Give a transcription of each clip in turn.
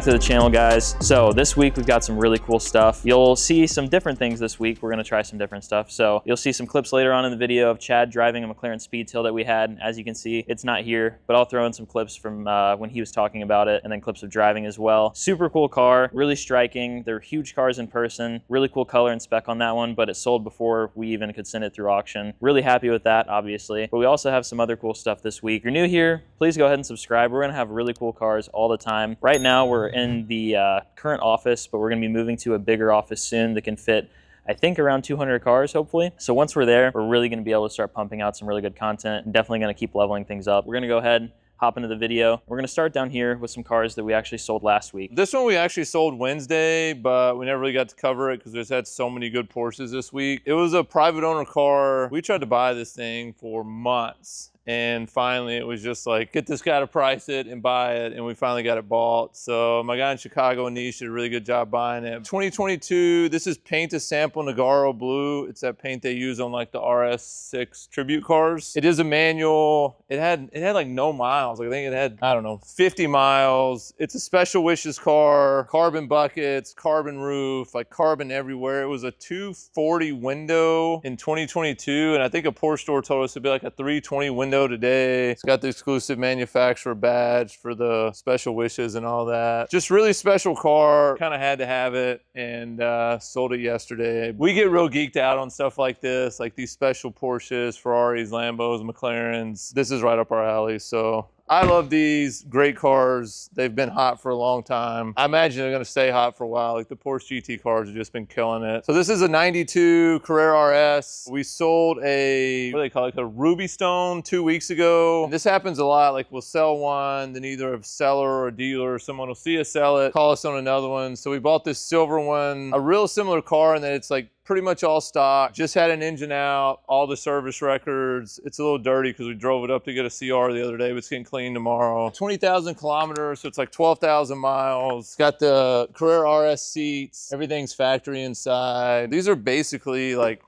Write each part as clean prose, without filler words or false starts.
to the channel, guys. So this week we've got some really cool stuff. You'll see some different things this week. We're gonna try some different stuff. So you'll see some clips later on in the video of Chad driving a McLaren Speedtail that we had. As you can see, it's not here, but I'll throw in some clips from when he was talking about it, and then clips of driving as well. Super cool car, really striking. They're huge cars in person. Really cool color and spec on that one, but it sold before we even could send it through auction. Really happy with that, obviously. But we also have some other cool stuff this week. If you're new here, please go ahead and subscribe. We're gonna have really cool cars all the time. Right now, we're in the current office, but we're gonna be moving to a bigger office soon that can fit, I think, around 200 cars, hopefully. So once we're there, we're really gonna be able to start pumping out some really good content and definitely gonna keep leveling things up. We're gonna go ahead, hop into the video. We're gonna start down here with some cars that we actually sold last week. This one we actually sold Wednesday, but we never really got to cover it because we just had so many good Porsches this week. It was a private owner car. We tried to buy this thing for months. And finally, it was just like, get this guy to price it and buy it. And we finally got it bought. So my guy in Chicago, Anish, did a really good job buying it. 2022, this is paint to sample Nagaro Blue. It's that paint they use on like the RS6 tribute cars. It is a manual. It had like no miles. Like I think it had, I don't know, 50 miles. It's a special wishes car, carbon buckets, carbon roof, like carbon everywhere. It was a 240 window in 2022. And I think a Porsche store told us it'd be like a 320 window today. It's got the exclusive manufacturer badge for the special wishes and all that. Just really special car. Kind of had to have it, and sold it yesterday. We get real geeked out on stuff like this, like these special Porsches, Ferraris, Lambos, McLarens. This is right up our alley. So I love these great cars. They've been hot for a long time. I imagine they're gonna stay hot for a while. Like the Porsche GT cars have just been killing it. So this is a 92 Carrera RS. We sold a, what do they call it, a Ruby Stone 2 weeks ago. And this happens a lot. Like we'll sell one, then either a seller or a dealer, someone will see us sell it, call us on another one. So we bought this silver one, a real similar car in that it's like pretty much all stock, just had an engine out, all the service records. It's a little dirty because we drove it up to get a CR the other day, but it's getting clean tomorrow. 20,000 kilometers, so it's like 12,000 miles. It's got the Carrera RS seats, everything's factory inside. These are basically like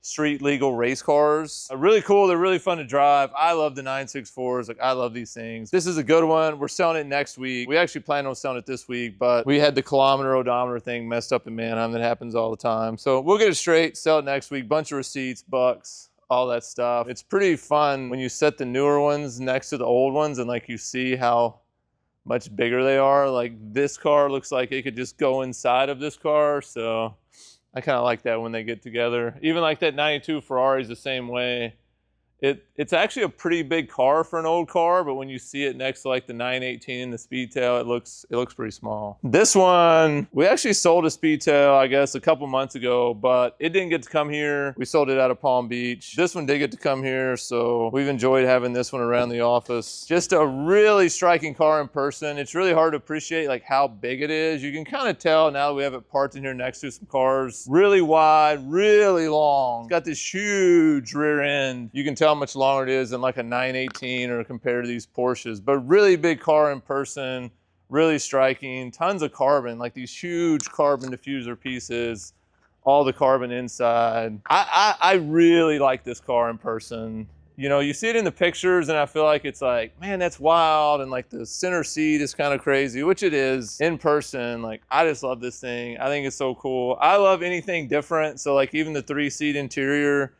street legal race cars. Really cool, they're really fun to drive. I love the 964s, like I love these things. This is a good one. We're selling it next week. We actually planned on selling it this week, but we had the kilometer odometer thing messed up in Manheim. That happens all the time. So we'll get it straight, sell it next week. Bunch of receipts, bucks, all that stuff. It's pretty fun when you set the newer ones next to the old ones and like you see how much bigger they are. Like this car looks like it could just go inside of this car. So I kind of like that when they get together. Even like that 92 Ferrari is the same way. It's actually a pretty big car for an old car, but when you see it next to like the 918 and the Speedtail, it looks pretty small. This one, we actually sold a Speedtail, I guess, a couple months ago, but it didn't get to come here. We sold it out of Palm Beach. This one did get to come here, so we've enjoyed having this one around the office. Just a really striking car in person. It's really hard to appreciate like how big it is. You can kind of tell now that we have it parked in here next to some cars. Really wide, really long. It's got this huge rear end. You can tell how much longer it is than like a 918 or compared to these Porsches, but really big car in person, really striking, tons of carbon, like these huge carbon diffuser pieces, all the carbon inside. I really like this car in person. You know, you see it in the pictures and I feel like it's like, man, that's wild. And like the center seat is kind of crazy, which it is. In person, like I just love this thing. I think it's so cool. I love anything different. So like even the 3-seat interior,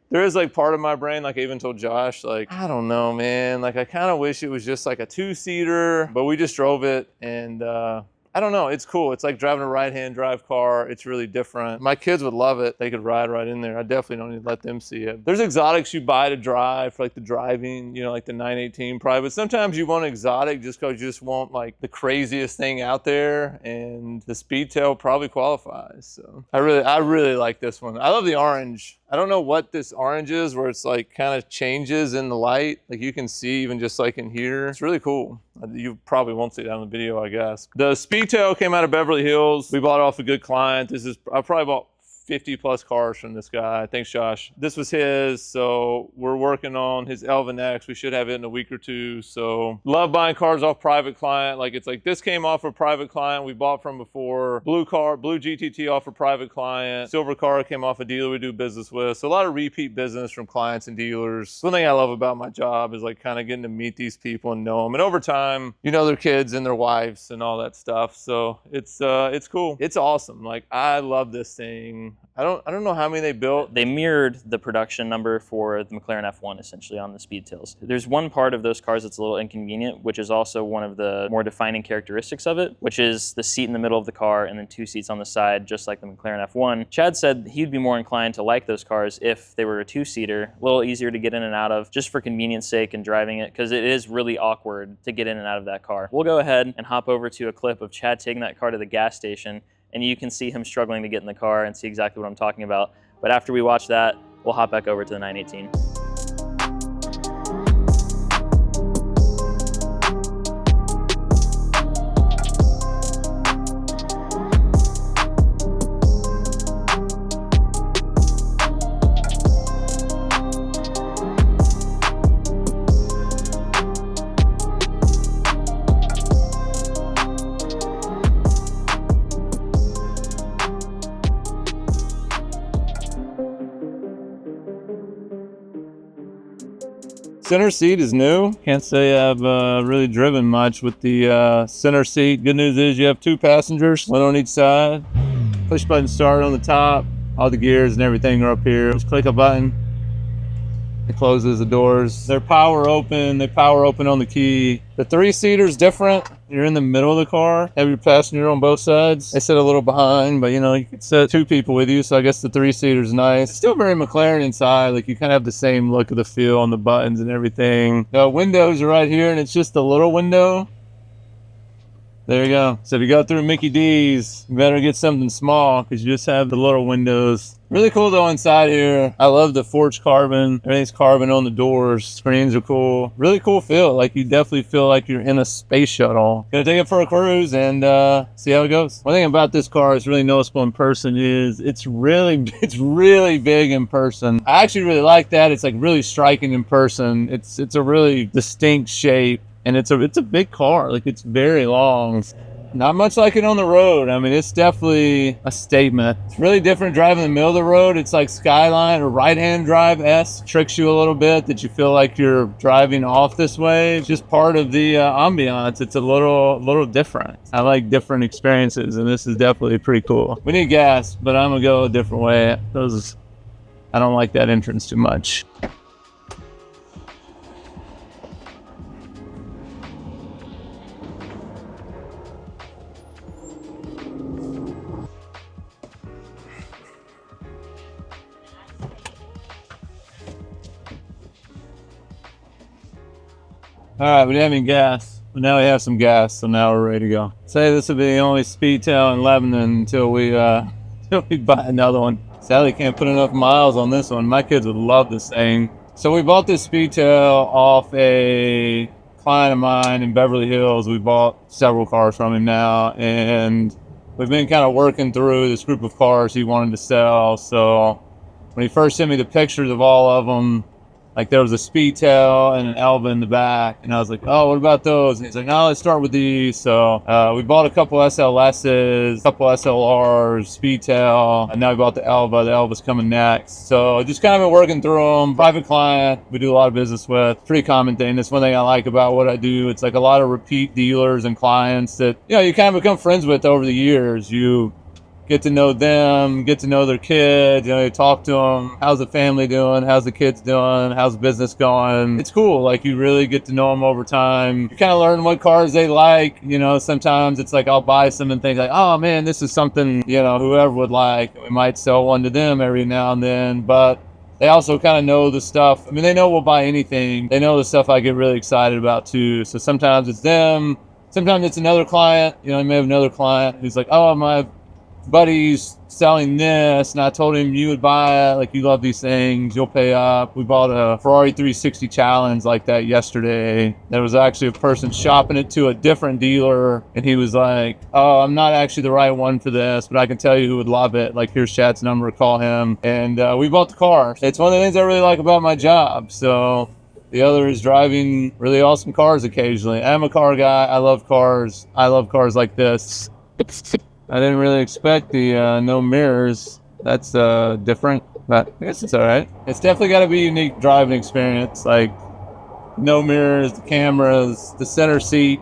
there is like part of my brain, like I even told Josh, like, I don't know, man. Like I kind of wish it was just like a 2-seater, but we just drove it and I don't know, it's cool. It's like driving a right-hand drive car. It's really different. My kids would love it. They could ride right in there. I definitely don't need to let them see it. There's exotics you buy to drive for like the driving, you know, like the 918 probably, but sometimes you want an exotic just because you just want like the craziest thing out there, and the Speedtail probably qualifies. So I really like this one. I love the orange. I don't know what this orange is, where it's like kind of changes in the light. Like you can see even just like in here. It's really cool. You probably won't see that on the video, I guess. The Speedtail came out of Beverly Hills. We bought it off a good client. I probably bought 50 plus cars from this guy. Thanks, Josh. This was his, so we're working on his Elvin X. We should have it in a week or two. So love buying cars off private client. Like, it's like this came off a private client we bought from before. Blue GTT off a private client. Silver car came off a dealer we do business with. So a lot of repeat business from clients and dealers. One thing I love about my job is like kind of getting to meet these people and know them. And over time, you know their kids and their wives and all that stuff. So it's cool. It's awesome. Like, I love this thing. I don't know how many they built. They mirrored the production number for the McLaren F1 essentially on the Speedtails. There's one part of those cars that's a little inconvenient, which is also one of the more defining characteristics of it, which is the seat in the middle of the car and then 2 seats on the side, just like the McLaren F1. Chad said he'd be more inclined to like those cars if they were a 2-seater, a little easier to get in and out of, just for convenience sake and driving it, because it is really awkward to get in and out of that car. We'll go ahead and hop over to a clip of Chad taking that car to the gas station, and you can see him struggling to get in the car and see exactly what I'm talking about. But after we watch that, we'll hop back over to the 918. Center seat is new. Can't say I've really driven much with the center seat. Good news is you have 2 passengers, 1 on each side. Push button start on the top. All the gears and everything are up here. Just click a button. It closes the doors. They're power open. They power open on the key. The 3-seater's different. You're in the middle of the car. Have your passenger on both sides. They sit a little behind, but you know, you can sit 2 people with you. So I guess the 3-seater's nice. Still very McLaren inside. Like, you kind of have the same look of the feel on the buttons and everything. The windows are right here, and it's just a little window. There you go. So if you go through Mickey D's, you better get something small because you just have the little windows. Really cool though inside here. I love the forged carbon. Everything's carbon on the doors. Screens are cool. Really cool feel. Like, you definitely feel like you're in a space shuttle. Gonna take it for a cruise and see how it goes. One thing about this car is really noticeable in person is it's really big in person. I actually really like that. It's like really striking in person. It's a really distinct shape. And it's a big car. Like, it's very long. Not much like it on the road. I mean, it's definitely a statement. It's really different driving in the middle of the road. It's like Skyline or right-hand drive S. Tricks you a little bit that you feel like you're driving off this way. It's just part of the ambiance. It's a little different. I like different experiences, and this is definitely pretty cool. We need gas, but I'm gonna go a different way. I don't like that entrance too much. All right, we didn't have any gas, but now we have some gas, so now we're ready to go. Say this will be the only Speedtail in Lebanon until we buy another one. Sadly, can't put enough miles on this one. My kids would love this thing. So we bought this Speedtail off a client of mine in Beverly Hills. We bought several cars from him now, and we've been kind of working through this group of cars he wanted to sell. So when he first sent me the pictures of all of them, like, there was a Speedtail and an Elva in the back, and I was like, oh, what about those? And he's like, no, let's start with these. So we bought a couple SLSs, a couple SLRs, Speedtail, and now we bought the Elva. The Elva's coming next. So just kind of been working through them. Private client we do a lot of business with. Pretty common thing. That's one thing I like about what I do. It's like a lot of repeat dealers and clients that, you know, you kind of become friends with over the years. You get to know them, get to know their kids, you know, you talk to them. How's the family doing? How's the kids doing? How's the business going? It's cool. Like, you really get to know them over time. You kind of learn what cars they like. You know, sometimes it's like I'll buy some and think like, oh man, this is something, you know, whoever would like. We might sell one to them every now and then, but they also kind of know the stuff. I mean, they know we'll buy anything. They know the stuff I get really excited about too. So sometimes it's them. Sometimes it's another client. You know, you may have another client who's like, oh, my buddy's selling this, and I told him, you would buy it, like, you love these things, you'll pay up. We bought a Ferrari 360 Challenge like that yesterday. There was actually a person shopping it to a different dealer, and he was like, oh, I'm not actually the right one for this, but I can tell you who would love it. Like, here's Chad's number, call him. And we bought the car. It's one of the things I really like about my job. So the other is driving really awesome cars occasionally. I'm a car guy. I love cars. I love cars like this. I didn't really expect the no mirrors. That's different, but I guess it's all right. It's definitely got to be a unique driving experience. Like, no mirrors, the cameras, the center seat,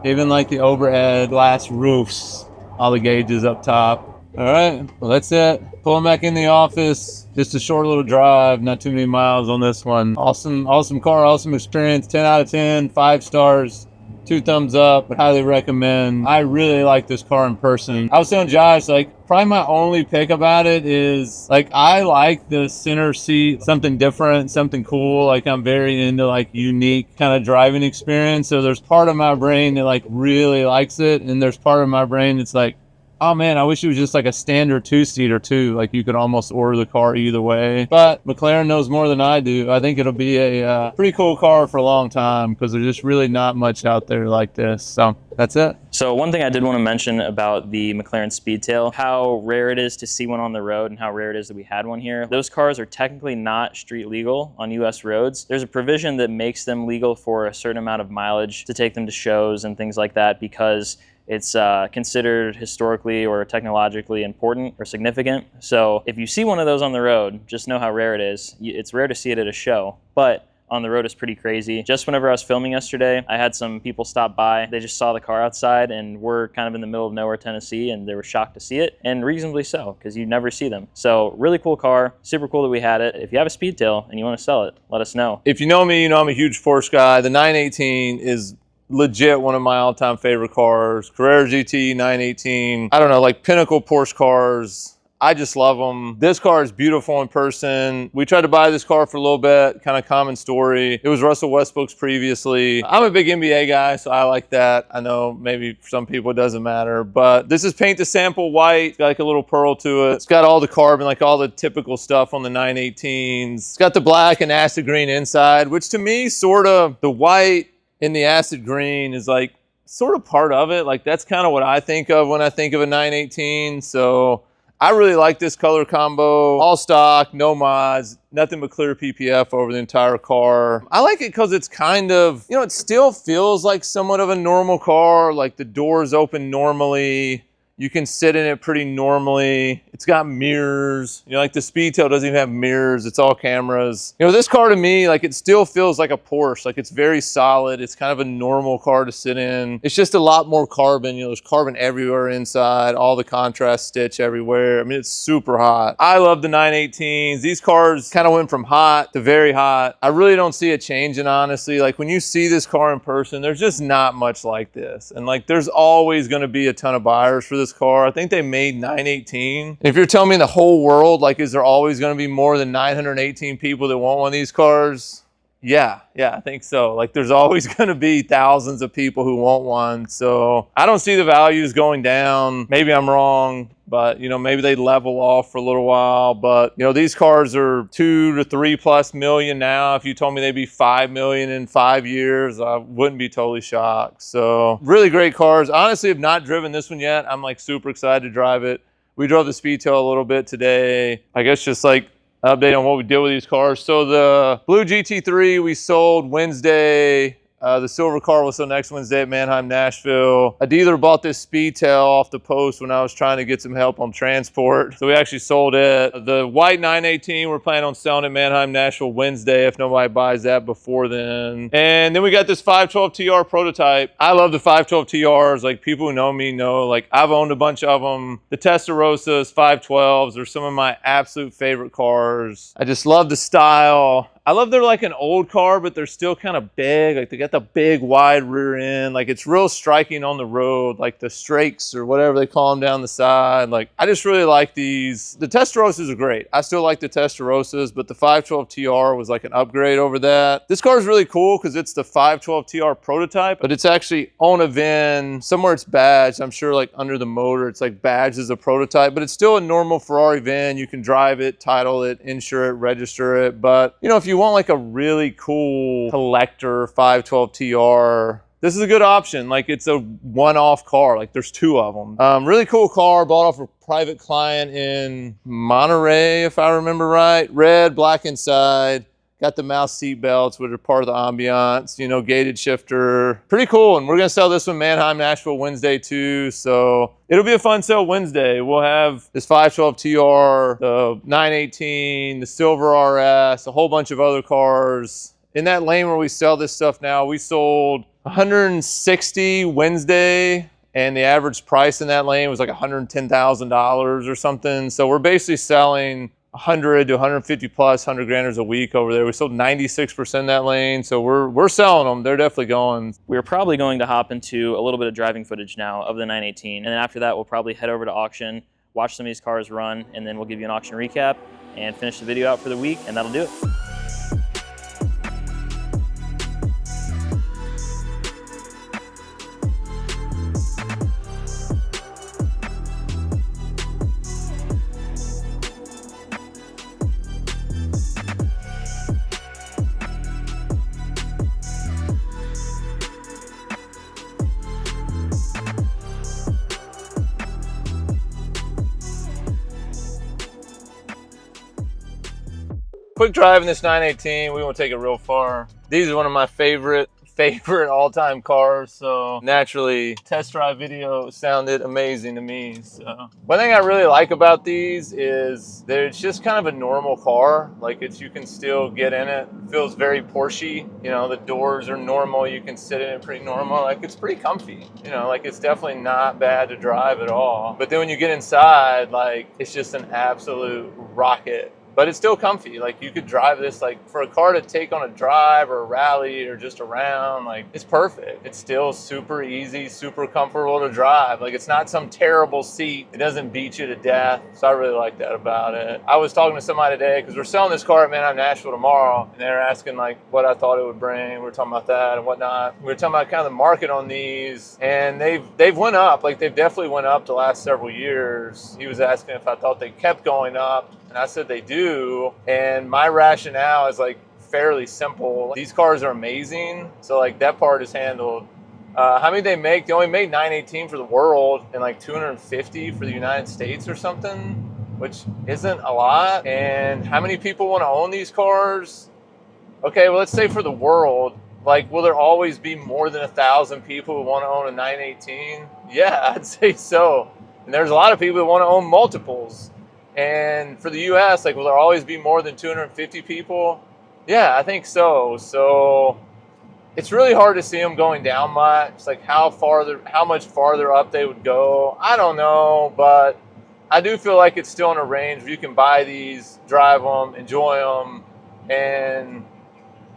even like the overhead glass roofs, all the gauges up top. All right, well, that's it. Pulling back in the office. Just a short little drive, not too many miles on this one. Awesome car, awesome experience. 10 out of 10, 5 stars. 2 thumbs up, but highly recommend. I really like this car in person. I was telling Josh, like, probably my only pick about it is, like, I like the center seat, something different, something cool. Like, I'm very into, like, unique kind of driving experience. So there's part of my brain that, like, really likes it, and there's part of my brain that's like, oh man, I wish it was just like a standard 2-seater too. Like, you could almost order the car either way. But McLaren knows more than I do. I think it'll be a pretty cool car for a long time, because there's just really not much out there like this. So that's it. So one thing I did want to mention about the McLaren Speedtail, how rare it is to see one on the road and how rare it is that we had one here. Those cars are technically not street legal on US roads. There's a provision that makes them legal for a certain amount of mileage to take them to shows and things like that, because it's considered historically or technologically important or significant. So if you see one of those on the road, just know how rare it is. It's rare to see it at a show, but on the road is pretty crazy. Just whenever I was filming yesterday, I had some people stop by. They just saw the car outside, and we're kind of in the middle of nowhere, Tennessee, and they were shocked to see it, and reasonably so, because you never see them. So really cool car, super cool that we had it. If you have a Speedtail and you want to sell it, let us know. If you know me, you know I'm a huge Porsche guy. The 918 is legit one of my all-time favorite cars. Carrera GT 918. I don't know, like pinnacle Porsche cars. I just love them. This car is beautiful in person. We tried to buy this car for a little bit, kind of common story. It was Russell Westbrook's previously. I'm a big NBA guy, so I like that. I know maybe for some people it doesn't matter, but this is paint to sample white. It's got like a little pearl to it. It's got all the carbon, like all the typical stuff on the 918s. It's got the black and acid green inside, which to me, sort of the white and the acid green is like sort of part of it. Like, that's kind of what I think of when I think of a 918. So I really like this color combo. All stock, no mods, nothing but clear PPF over the entire car. I like it because it's kind of, you know, it still feels like somewhat of a normal car. Like, the doors open normally. You can sit in it pretty normally. It's got mirrors. You know, like the Speedtail doesn't even have mirrors. It's all cameras. You know, this car to me, like, it still feels like a Porsche. Like, it's very solid. It's kind of a normal car to sit in. It's just a lot more carbon. You know, there's carbon everywhere inside, all the contrast stitch everywhere. I mean, it's super hot. I love the 918s. These cars kind of went from hot to very hot. I really don't see it changing, honestly. Like, when you see this car in person, there's just not much like this. And like, there's always going to be a ton of buyers for this car. I think they made 918. If you're telling me the whole world, like, is there always going to be more than 918 people that want one of these cars? Yeah, I think so. Like, there's always going to be thousands of people who want one. So I don't see the values going down. Maybe I'm wrong, but, you know, maybe they level off for a little while. But, you know, these cars are 2 to 3+ million now. If you told me they'd be 5 million in 5 years, I wouldn't be totally shocked. So really great cars. Honestly, I've not driven this one yet. I'm like super excited to drive it. We drove the Speedtail a little bit today. I guess just like update on what we did with these cars. So the blue GT3 we sold Wednesday. The silver car was sold next Wednesday at Mannheim, Nashville. A dealer bought this Speedtail off the post when I was trying to get some help on transport. So we actually sold it. The white 918, we're planning on selling at Mannheim, Nashville Wednesday if nobody buys that before then. And then we got this 512 TR prototype. I love the 512 TRs. Like, people who know me know, like, I've owned a bunch of them. The Testarossas, 512s are some of my absolute favorite cars. I just love the style. I love they're like an old car, but they're still kind of big. Like they got the big wide rear end. Like it's real striking on the road, like the strakes or whatever they call them down the side. Like I just really like these. The Testarossas are great. I still like the Testarossas, but the 512 TR was like an upgrade over that. This car is really cool because it's the 512 TR prototype, but it's actually on a VIN. Somewhere it's badged. I'm sure like under the motor, it's like badged as a prototype, but it's still a normal Ferrari VIN. You can drive it, title it, insure it, register it. But you know, if you want like a really cool collector 512 TR, this is a good option. Like it's a one-off car. Like there's two of them. Really cool car. Bought off a private client in Monterey, if I remember right. Red, black inside. Got the mouse seat belts, which are part of the ambiance, you know, gated shifter. Pretty cool. And we're going to sell this one Manheim, Nashville Wednesday too. So it'll be a fun sale Wednesday. We'll have this 512 TR, the 918, the Silver RS, a whole bunch of other cars. In that lane where we sell this stuff now, we sold 160 Wednesday, and the average price in that lane was like $110,000 or something. So we're basically selling 100 to 150 plus 100 granders a week over there. We sold 96% in that lane, so we're selling them. They're definitely going. We're probably going to hop into a little bit of driving footage now of the 918, and then after that we'll probably head over to auction, watch some of these cars run, and then we'll give you an auction recap and finish the video out for the week, and that'll do it. Quick drive in this 918. We won't take it real far. These are one of my favorite all-time cars, so naturally test drive video sounded amazing to me. So one thing I really like about these is that it's just kind of a normal car. Like you can still get in it. It feels very Porsche. You know, the doors are normal. You can sit in it pretty normal. Like it's pretty comfy. You know, like it's definitely not bad to drive at all. But then when you get inside, like it's just an absolute rocket. But it's still comfy. Like you could drive this, like for a car to take on a drive or a rally or just around, like it's perfect. It's still super easy, super comfortable to drive. Like it's not some terrible seat. It doesn't beat you to death. So I really like that about it. I was talking to somebody today because we're selling this car at Manheim, Nashville tomorrow. And they're asking like what I thought it would bring. We were talking about that and whatnot. We were talking about kind of the market on these, and they've went up. Like they've definitely went up the last several years. He was asking if I thought they kept going up. And I said they do, and my rationale is like fairly simple. These cars are amazing, so like that part is handled. How many they make? They only made 918 for the world and like 250 for the United States or something, which isn't a lot. And how many people want to own these cars? Okay, well let's say for the world, like will there always be more than 1,000 people who want to own a 918? Yeah, I'd say so. And there's a lot of people who want to own multiples. And for the US, like, will there always be more than 250 people? Yeah, I think so. So it's really hard to see them going down much. Like how much farther up they would go, I don't know. But I do feel like it's still in a range where you can buy these, drive them, enjoy them. And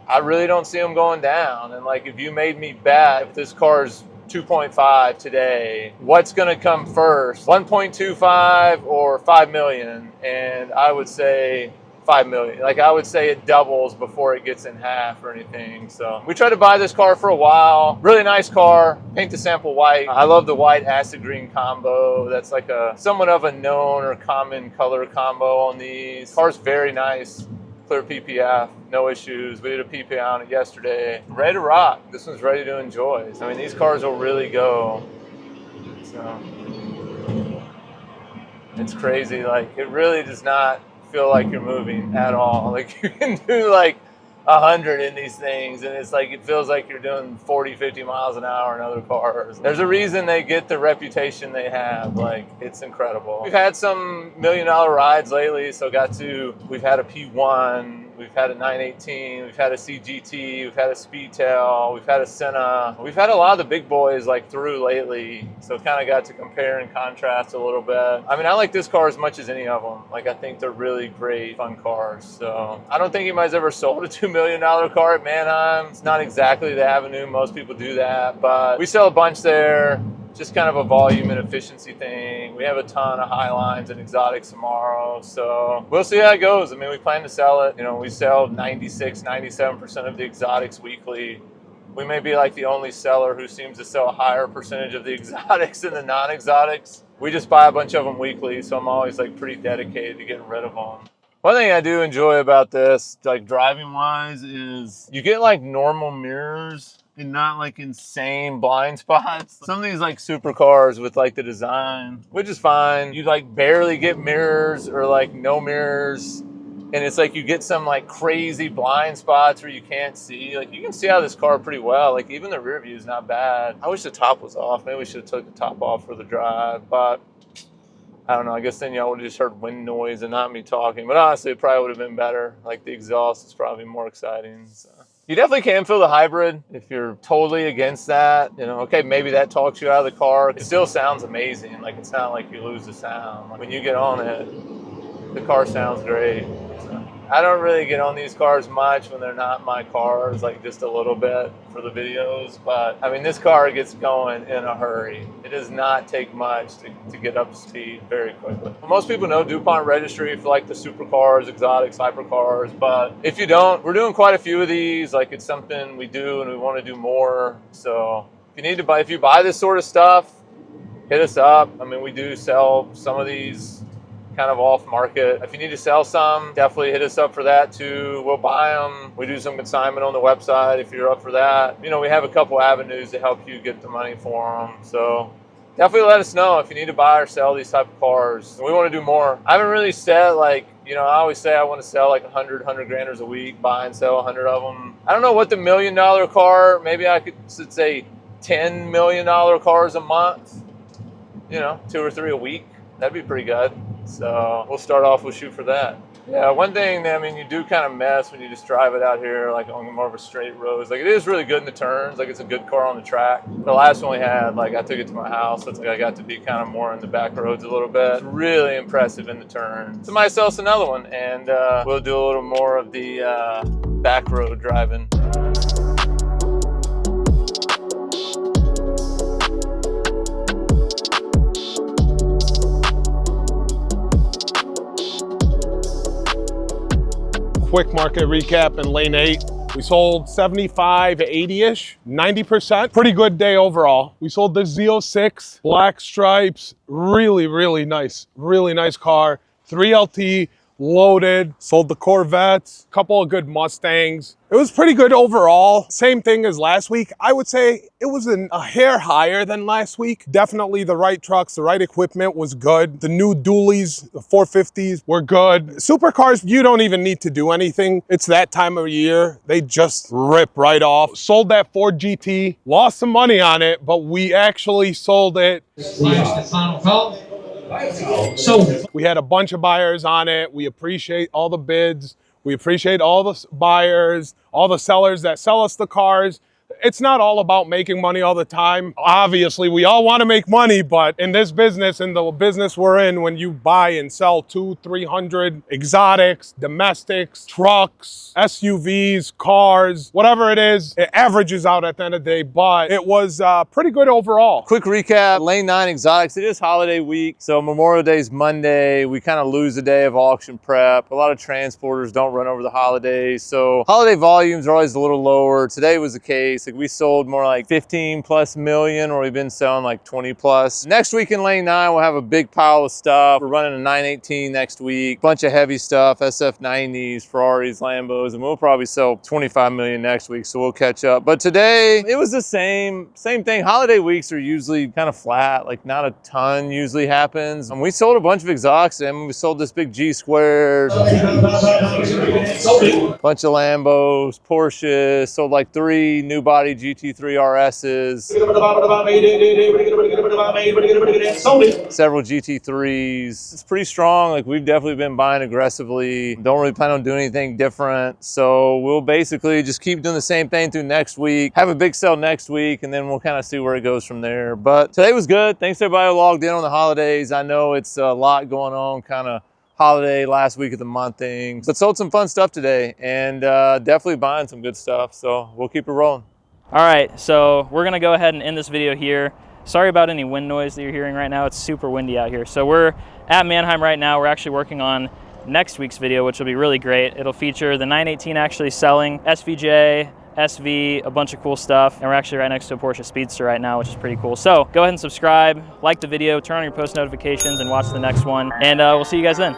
I really don't see them going down. And like, if you made me bet if this car's 2.5 today, what's going to come first, 1.25 or 5 million? And I would say 5 million. Like I would say it doubles before it gets in half or anything. So we tried to buy this car for a while. Really nice car. Paint the sample white. I love the white acid green combo. That's like a somewhat of a known or common color combo on these. Car's very nice. Clear PPF, no issues. We did a PPI on it yesterday. Ready to rock. This one's ready to enjoy. I mean, these cars will really go. So it's crazy. Like it really does not feel like you're moving at all. Like you can do like 100 in these things, and it's like it feels like you're doing 40, 50 miles an hour in other cars. There's a reason they get the reputation they have. Like it's incredible. We've had some $1 million rides lately, so we've had a P1 we've had a 918, we've had a CGT, we've had a Speedtail, we've had a Senna. We've had a lot of the big boys like through lately, so kind of got to compare and contrast a little bit. I mean, I like this car as much as any of them. Like, I think they're really great, fun cars. So I don't think anybody's ever sold a $2 million car at Manheim. It's not exactly the avenue most people do that, but we sell a bunch there. Just kind of a volume and efficiency thing. We have a ton of Highlines and exotics tomorrow, so we'll see how it goes. I mean, we plan to sell it. You know, we sell 96, 97% of the exotics weekly. We may be like the only seller who seems to sell a higher percentage of the exotics than the non-exotics. We just buy a bunch of them weekly, so I'm always like pretty dedicated to getting rid of them. One thing I do enjoy about this, like driving wise, is you get like normal mirrors and not like insane blind spots. Some of these like supercars with like the design, which is fine. You like barely get mirrors or like no mirrors. And it's like you get some like crazy blind spots where you can't see. Like you can see out of this car pretty well. Like even the rear view is not bad. I wish the top was off. Maybe we should have took the top off for the drive, but I don't know. I guess then y'all would have just heard wind noise and not me talking. But honestly, it probably would have been better. Like the exhaust is probably more exciting. So. You definitely can feel the hybrid if you're totally against that. You know, okay, maybe that talks you out of the car. It still sounds amazing. Like it's not like you lose the sound. Like, when you get on it, the car sounds great. So, I don't really get on these cars much when they're not my cars, like just a little bit for the videos. But I mean, this car gets going in a hurry. It does not take much to get up to speed very quickly. Most people know DuPont Registry for like the supercars, exotics, hypercars. But if you don't, we're doing quite a few of these. Like it's something we do and we want to do more. So if you buy this sort of stuff, hit us up. I mean, we do sell some of these kind of off market. If you need to sell some, definitely hit us up for that too. We'll buy them. We do some consignment on the website if you're up for that. You know, we have a couple avenues to help you get the money for them. So definitely let us know if you need to buy or sell these type of cars. We want to do more. I haven't really said like, you know, I always say I want to sell like 100 granders a week, buy and sell 100 of them. I don't know what the $1 million car, maybe I should say $10 million cars a month, you know, 2 or 3 a week. That'd be pretty good. So we'll start off, we'll shoot for that. Yeah, one thing, I mean, you do kind of mess when you just drive it out here, like on more of a straight road. Like it is really good in the turns, like it's a good car on the track. The last one we had, like I took it to my house, so it's like I got to be kind of more in the back roads a little bit. It's really impressive in the turns. Somebody sell us another one, and we'll do a little more of the back road driving. Quick market recap in lane 8. We sold 75, 80-ish, 90%. Pretty good day overall. We sold the Z06, black stripes, really nice car. 3LT, loaded, sold the Corvettes, couple of good Mustangs. It was pretty good overall. Same thing as last week. I would say it was a hair higher than last week. Definitely the right trucks, the right equipment was good. The new dualies, the 450s were good. Supercars, you don't even need to do anything. It's that time of year. They just rip right off. Sold that Ford GT, lost some money on it, but we actually sold it. Final call. So we had a bunch of buyers on it. We appreciate all the bids. We appreciate all the buyers, all the sellers that sell us the cars. It's not all about making money all the time. Obviously, we all want to make money, but in this business, in the business we're in, when you buy and sell 200-300 exotics, domestics, trucks, SUVs, cars, whatever it is, it averages out at the end of the day, but it was pretty good overall. Quick recap, lane 9 exotics. It is holiday week, so Memorial Day is Monday. We kind of lose a day of auction prep. A lot of transporters don't run over the holidays, so holiday volumes are always a little lower. Today was the case. Like we sold more like 15+ million, or we've been selling like 20+. Next week in lane 9, we'll have a big pile of stuff. We're running a 918 next week, bunch of heavy stuff, SF90s, Ferraris, Lambos, and we'll probably sell 25 million next week, so we'll catch up. But today, it was the same thing. Holiday weeks are usually kind of flat, like not a ton usually happens. And we sold a bunch of exotics, and we sold this big G squared, bunch of Lambos, Porsches, sold like 3 new body body GT3 RSs, several GT3s. It's pretty strong. Like, we've definitely been buying aggressively. Don't really plan on doing anything different. So we'll basically just keep doing the same thing through next week, have a big sale next week, and then we'll kind of see where it goes from there. But today was good. Thanks to everybody who logged in on the holidays. I know it's a lot going on, kind of holiday last week of the month thing, but sold some fun stuff today, and definitely buying some good stuff. So we'll keep it rolling. All right, so we're gonna go ahead and end this video here. Sorry about any wind noise that you're hearing right now. It's super windy out here. So we're at Mannheim right now. We're actually working on next week's video, which will be really great. It'll feature the 918 actually selling, SVJ, SV, a bunch of cool stuff. And we're actually right next to a Porsche Speedster right now, which is pretty cool. So go ahead and subscribe, like the video, turn on your post notifications, and watch the next one. And we'll see you guys then.